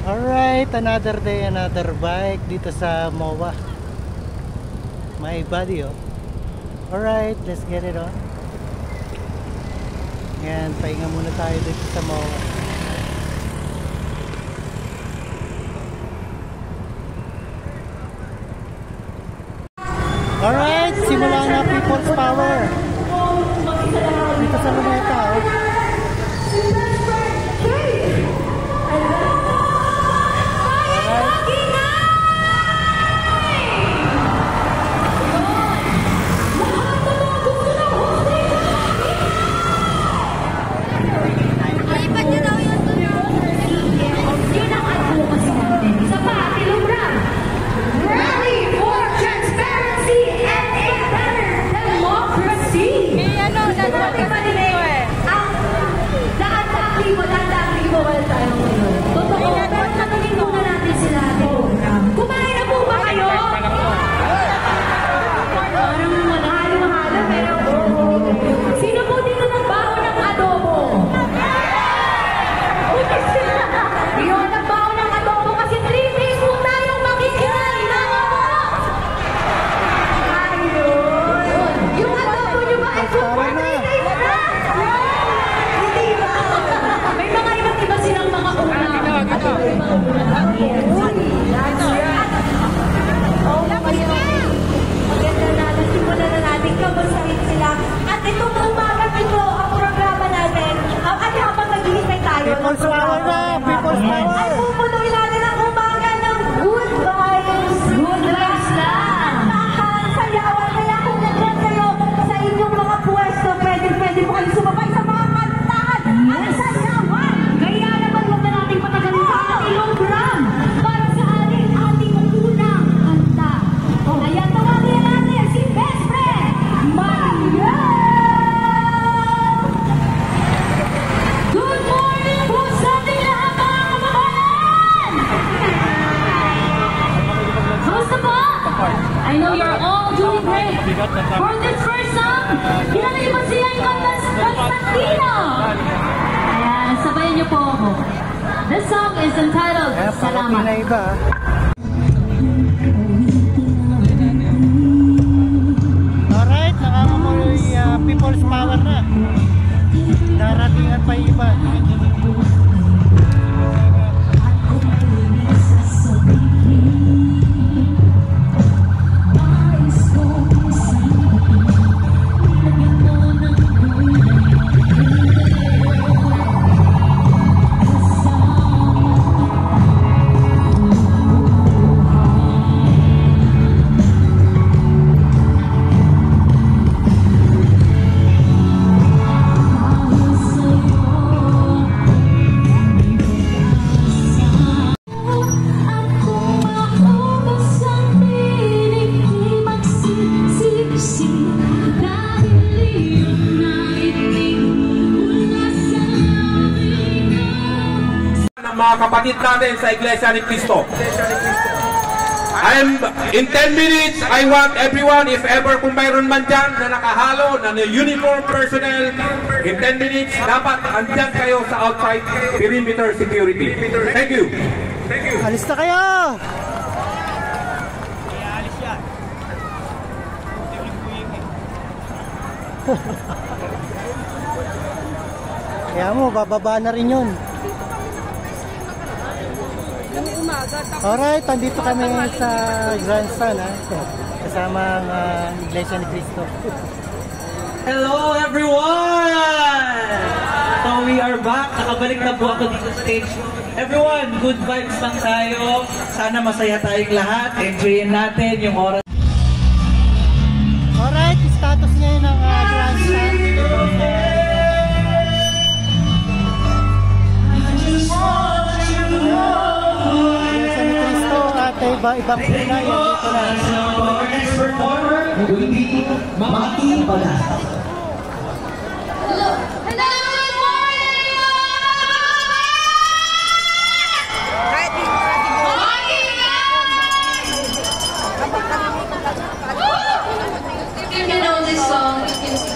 Alright, another day, another bike dito sa MOA. My buddy, oh. Alright, let's get it on. Yan, pahinga muna tayo dito sa MOA. Alright, simula na People's Power dito sa Luneta, oh. People's Power na! People's Power! Ay, pupunuin natin ang umaga ng good vibes! Good vibes lang! Tahan, sayawan! Kaya kung nagyan kayo sa inyong mga pwesto, pwede po kayo sumabay sa mga kantahan at sayawan! Kaya naman huwag na natin patagalin sa ating program para sa ating unang kanta. Kaya tawagin natin si Best Friend, Maria! Good morning po sa ating lahat mga kababayan! Kamusta po? I know you're all doing great. For this first song, kinalay mo siya yung Constantino. Ayan, sabayan niyo po ako. This song is entitled Salamat. Alright, nakakamuloy People's Power na. Daratingan pa iba. Mga kapatid natin sa Iglesia ni Cristo. In 10 minutes, I want everyone, if ever kung mayroon man dyan na nakahalo, na uniform personnel, in 10 minutes, dapat andyan kayo sa outside perimeter security. Thank you. Alis na kayo! Alis yan. Kaya mo, bababa na rin yun. Alright, andito kami sa grandstand, kasama ang Iglesia ni Cristo. Hello everyone! So we are back. Nakabalik na po ako dito sa stage. Everyone, good vibes lang tayo. Sana masaya tayong lahat. Enjoyin natin yung oras. Alright, status ngayon ng grandstand. Ibang Pinay, dito na. Our next performer will be Maki Palas. Hello! Hello! Good morning! If you know this song, you can sing.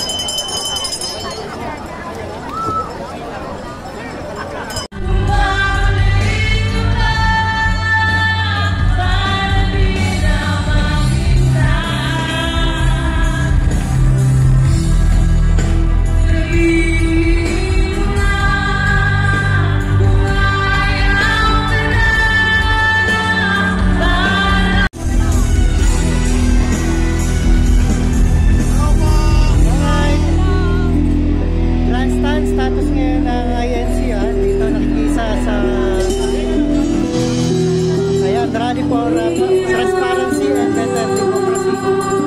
for transparency and better democracy.